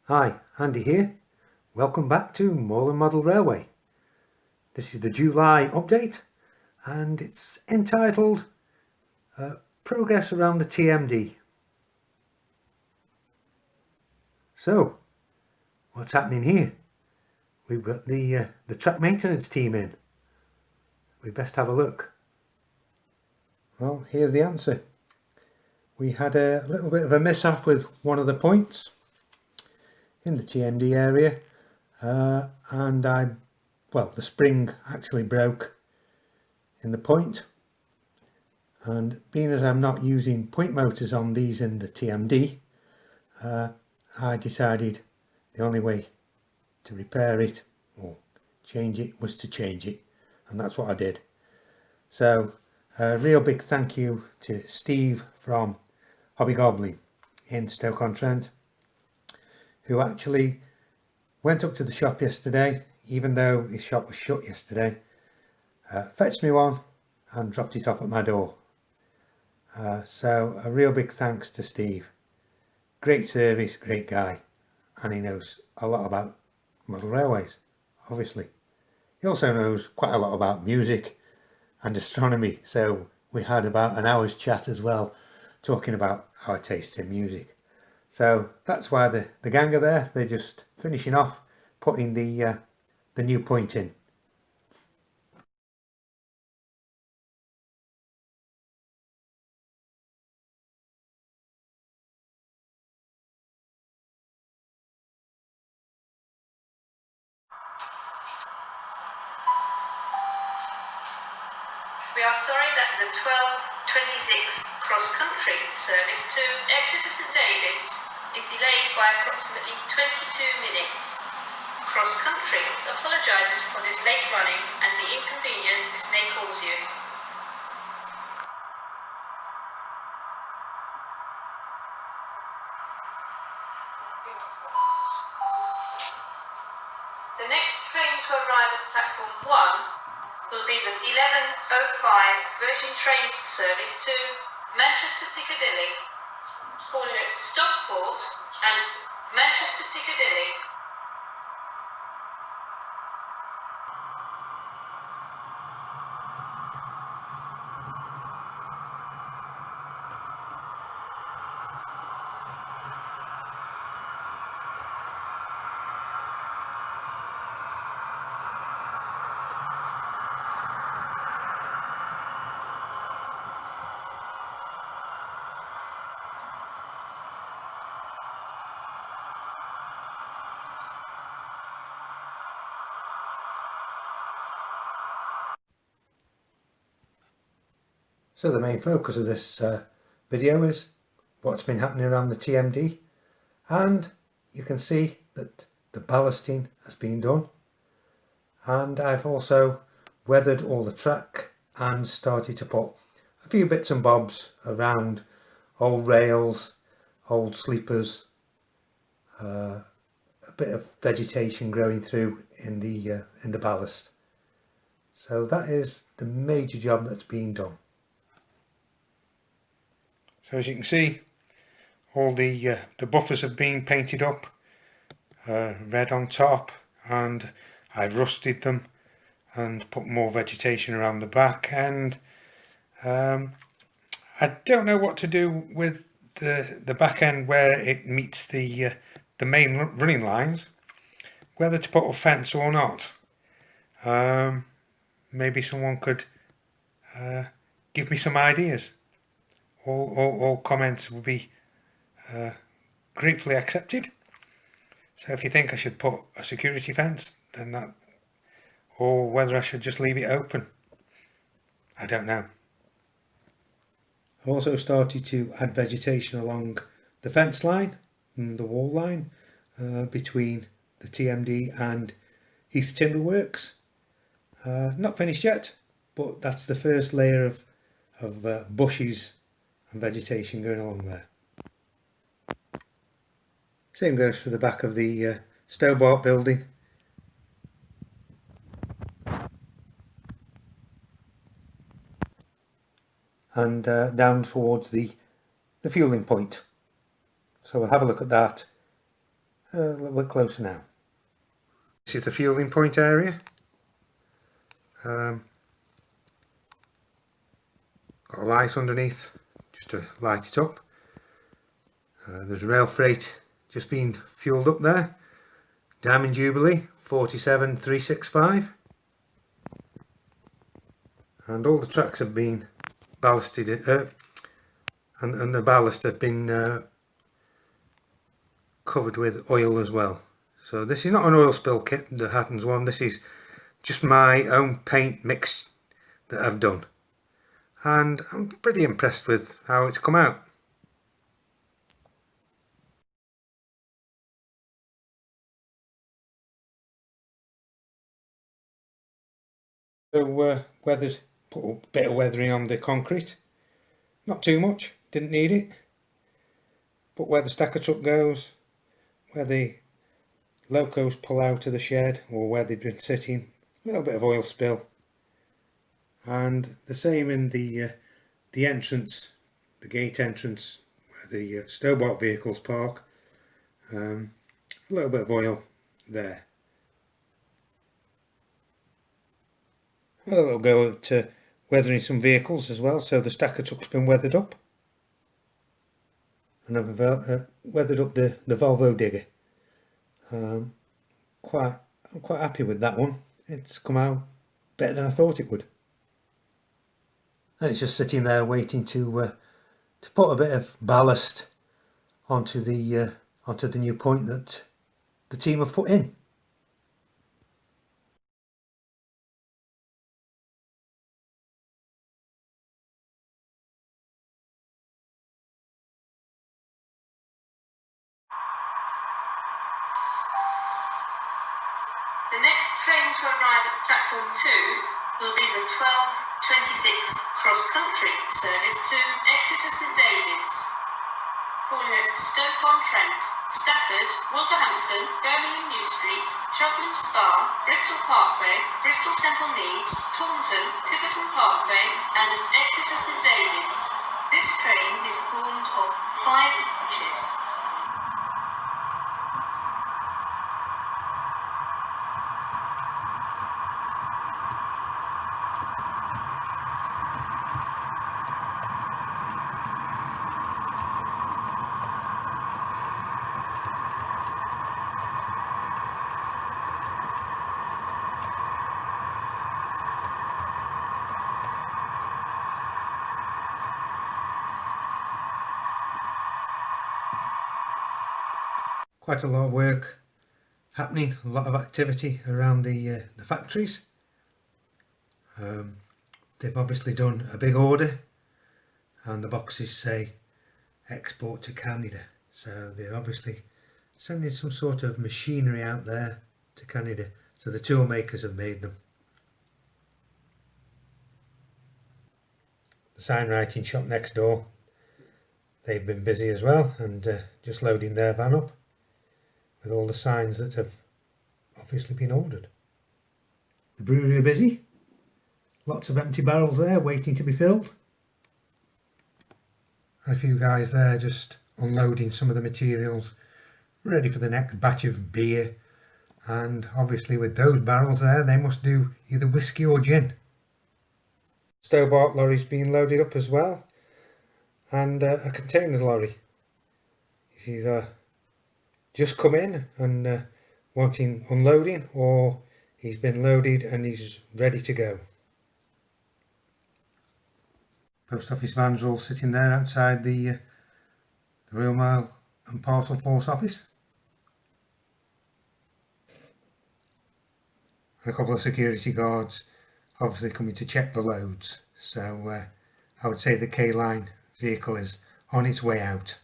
Hi, Andy here. Welcome back to Moorland Model Railway. This is the July update and it's entitled Progress Around the TMD. So, what's happening here? We've got the track maintenance team in. We best have a look. Well, here's the answer. We had a little bit of a mishap with one of the points in the TMD area and the spring actually broke in the point, and being as I'm not using point motors on these in the TMD, I decided the only way to repair it or change it was to change it, and that's what I did. So a real big thank you to Steve from Hobby Goblin in Stoke-on-Trent, who actually went up to the shop yesterday, even though his shop was shut yesterday, fetched me one and dropped it off at my door. So a real big thanks to Steve. Great service, great guy, and he knows a lot about model railways, obviously. He also knows quite a lot about music and astronomy, so we had about an hour's chat as well, talking about our tastes in music. So that's why the gang are there. They're just finishing off putting the new point in. We are sorry that the 12:26 cross-country service to Exeter St David's is delayed by approximately 22 minutes. Cross-country apologises for this late running and the inconvenience this may cause you. The next train to arrive at platform 1 will be the 11:05 Virgin Trains service to Manchester Piccadilly, calling at Stockport and Manchester Piccadilly. So the main focus of this video is what's been happening around the TMD, and you can see that the ballasting has been done, and I've also weathered all the track and started to put a few bits and bobs around old rails, old sleepers, a bit of vegetation growing through in the ballast. So that is the major job that's being done. So as you can see, all the buffers have been painted up red on top, and I've rusted them and put more vegetation around the back, and I don't know what to do with the back end where it meets the main running lines, whether to put a fence or not. Maybe someone could give me some ideas. All comments will be gratefully accepted. So if you think I should put a security fence, then that, or whether I should just leave it open, I don't know. I've also started to add vegetation along the fence line and the wall line between the TMD and Heath Timber Works. Not finished yet, but that's the first layer of bushes and vegetation going along there. Same goes for the back of the Stobart building. And down towards the fueling point. So we'll have a look at that a little bit closer now. This is the fueling point area. Got a light underneath just to light it up. There's rail freight just being fueled up there. Diamond Jubilee 47365. And all the tracks have been ballasted, and the ballast have been covered with oil as well. So this is not an oil spill kit, the Hatton's one. This is just my own paint mix that I've done, and I'm pretty impressed with how it's come out. So put a bit of weathering on the concrete, not too much, didn't need it, but where the stacker truck goes, where the locos pull out of the shed or where they've been sitting, a little bit of oil spill. And the same in the entrance, the gate entrance where the Stobart vehicles park, a little bit of oil there. Had a little go at weathering some vehicles as well, so the stacker truck's been weathered up. And I've weathered up the Volvo digger. I'm quite happy with that one. It's come out better than I thought it would. And it's just sitting there waiting to put a bit of ballast onto the new point that the team have put in. The next train to arrive at platform 2 will be the 12:26 cross-country service to Exeter St David's, calling at Stoke-on-Trent, Stafford, Wolverhampton, Birmingham New Street, Cheltenham Spa, Bristol Parkway, Bristol Temple Meads, Taunton, Tiverton Parkway and Exeter St David's. This train is formed of 5 coaches. Quite a lot of work happening, a lot of activity around the factories. They've obviously done a big order, and the boxes say export to Canada, so they're obviously sending some sort of machinery out there to Canada. So the tool makers have made them. The sign writing shop next door, they've been busy as well, and just loading their van up with all the signs that have obviously been ordered. The brewery are busy. Lots of empty barrels there waiting to be filled. And a few guys there just unloading some of the materials, ready for the next batch of beer. And obviously with those barrels there, they must do either whiskey or gin. Stobart lorry's being loaded up as well, and a container lorry. He's either just come in and wanting unloading, or he's been loaded and he's ready to go. Post office vans are all sitting there outside the Rail Mail and Parcel Force office. And a couple of security guards obviously coming to check the loads. So I would say the K-Line vehicle is on its way out.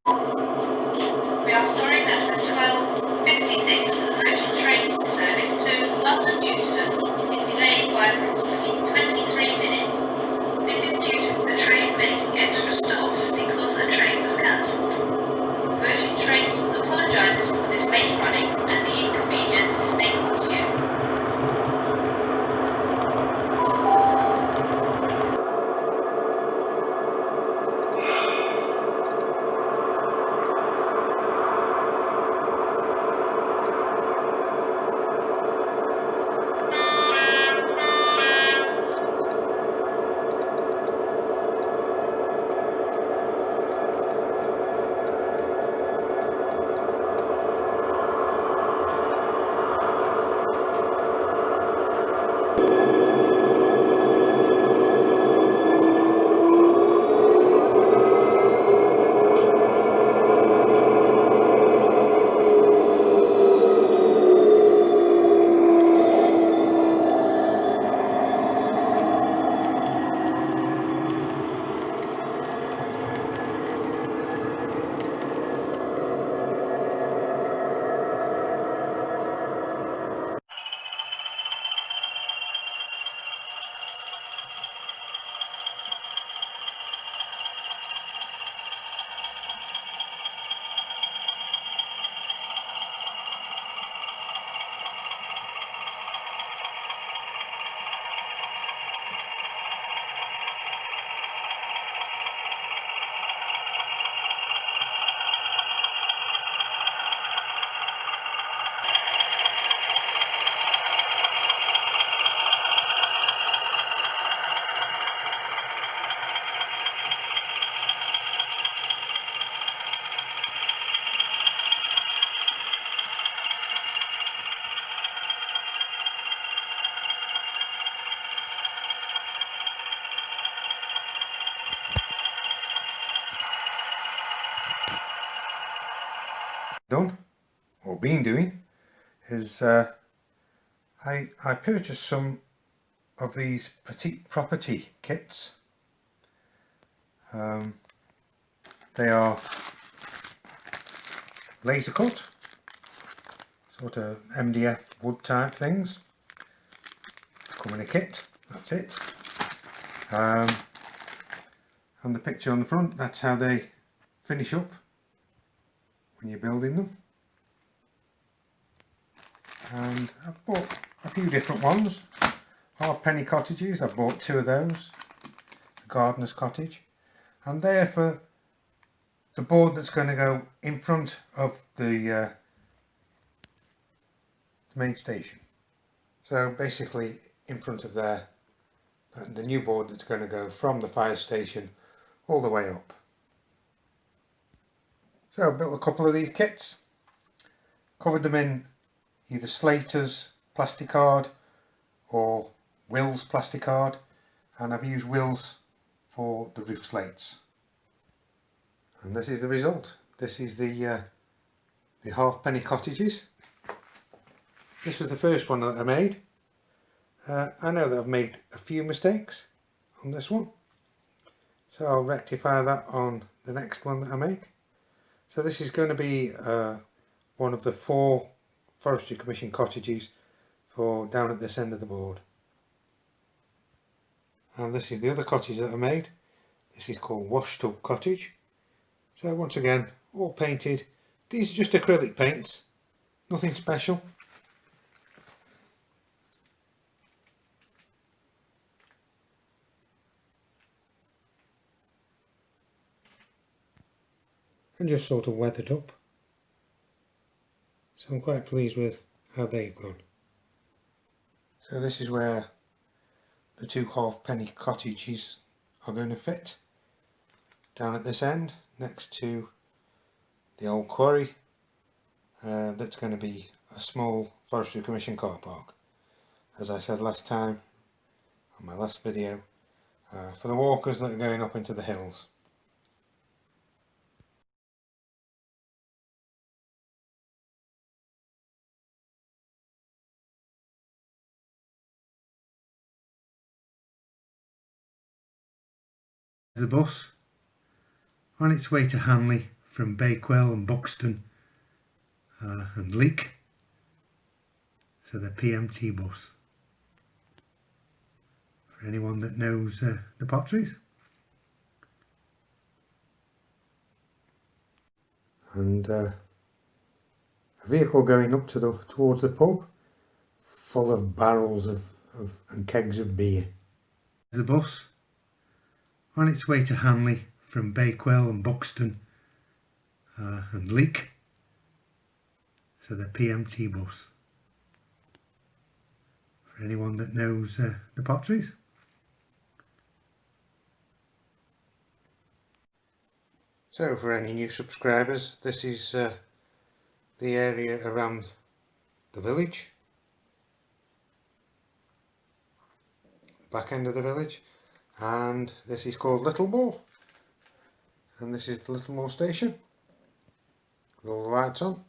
We are sorry that the 12:56 local train service to London Euston is delayed by approximately 23 minutes. This is due to the train making extra stops because a train was cancelled. Virgin Trains apologises for this late running and the inconvenience this may cause you. done, or been doing, is I purchased some of these petite property kits. They are laser cut, sort of MDF wood type things. Come in a kit, that's it. And the picture on the front, that's how they finish up when you're building them. And I've bought a few different ones. Halfpenny cottages, I've bought 2 of those. The gardener's cottage. And they're for the board that's going to go in front of the main station. So basically in front of there, the new board that's going to go from the fire station all the way up. So I built a couple of these kits, covered them in either Slater's plasticard or Will's plasticard, and I've used Will's for the roof slates. And this is the result. This is the halfpenny cottages. This was the first one that I made. I know that I've made a few mistakes on this one, so I'll rectify that on the next one that I make. So this is going to be one of the 4 Forestry Commission cottages for down at this end of the board. And this is the other cottage that I made. This is called Washed Up Cottage. So once again, all painted. These are just acrylic paints, nothing special. And just sort of weathered up. So I'm quite pleased with how they've gone. So this is where the 2 halfpenny cottages are going to fit. Down at this end, next to the old quarry. That's going to be a small Forestry Commission car park. As I said last time, on my last video, for the walkers that are going up into the hills. The bus on its way to Hanley from Bakewell and Buxton and Leek. So the PMT bus. For anyone that knows the potteries. And a vehicle going up to towards the pub, full of barrels and kegs of beer. The bus on its way to Hanley from Bakewell and Buxton and Leek. So the PMT bus. For anyone that knows the potteries. So for any new subscribers, this is the area around the village, the back end of the village, and this is called Littlemore, and this is the Littlemore station with all the lights on.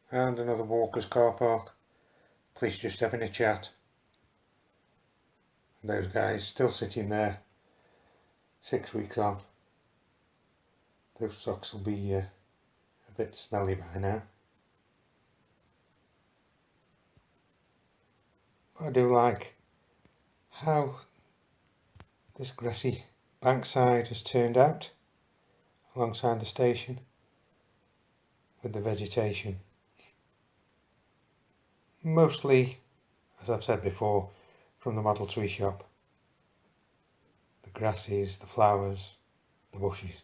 And another walkers car park, police just having a chat. And those guys still sitting there 6 weeks on. Those socks will be a bit smelly by now. I do like how this grassy bankside has turned out alongside the station with the vegetation. Mostly, as I've said before, from the model tree shop. The grasses, the flowers, the bushes.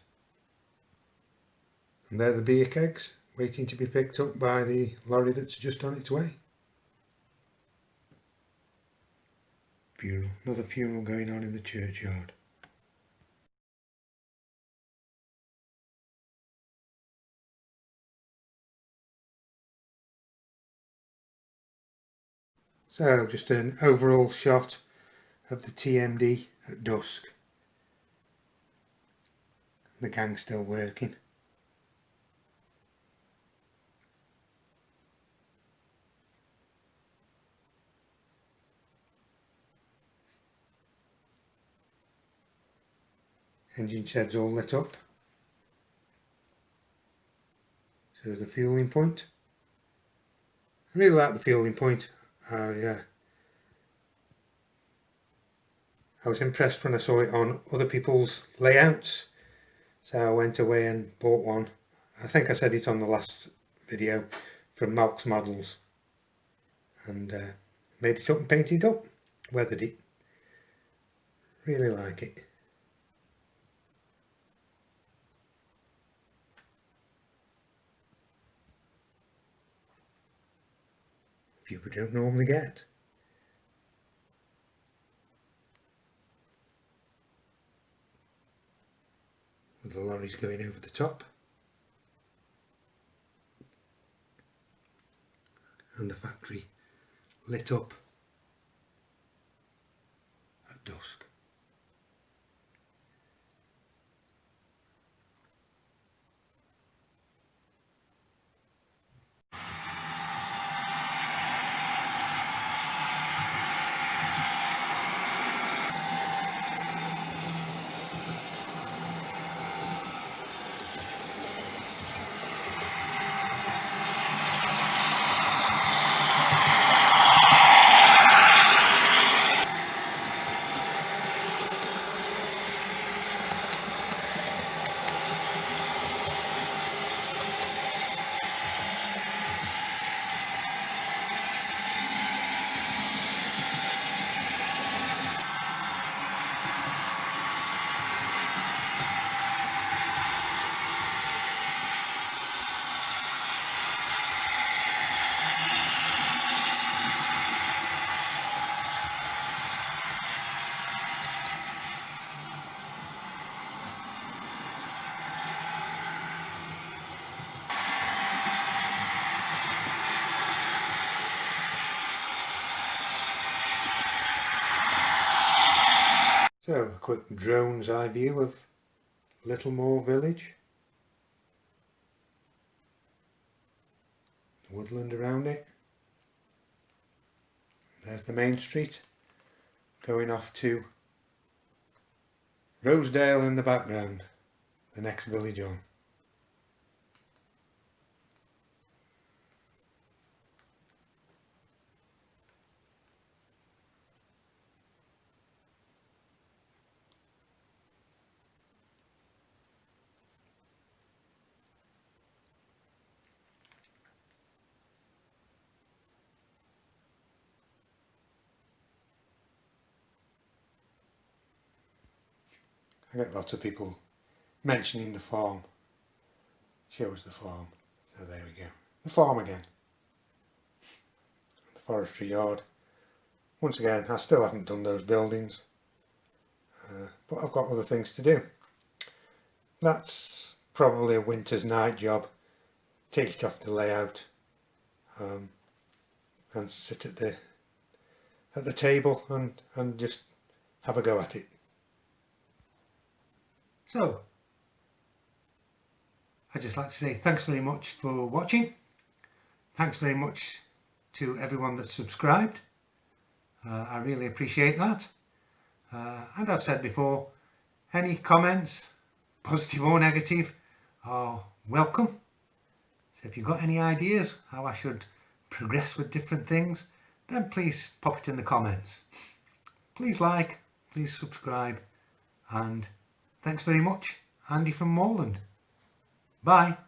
And there are the beer kegs waiting to be picked up by the lorry that's just on its way. Funeral, another funeral going on in the churchyard. So just an overall shot of the TMD at dusk. The gang's still working. Engine shed's all lit up. So there's the fueling point. I really like the fueling point. I was impressed when I saw it on other people's layouts, so I went away and bought one. I think I said it on the last video, from Malk's Models, and made it up and painted it up, weathered it. Really like it. View we don't normally get. With the lorries going over the top. And the factory lit up at dusk. So a quick drone's eye view of Littlemore village. The woodland around it. There's the main street going off to Rosedale in the background, the next village on. I get lots of people mentioning the farm. Shows the farm. So there we go. The farm again. The forestry yard. Once again, I still haven't done those buildings. But I've got other things to do. That's probably a winter's night job. Take it off the layout. And sit at the table and just have a go at it. So, I'd just like to say thanks very much for watching. Thanks very much to everyone that's subscribed. I really appreciate that. And I've said before, any comments, positive or negative, are welcome. So if you've got any ideas how I should progress with different things, then please pop it in the comments. Please like, please subscribe, and thanks very much. Andy from Moorland. Bye.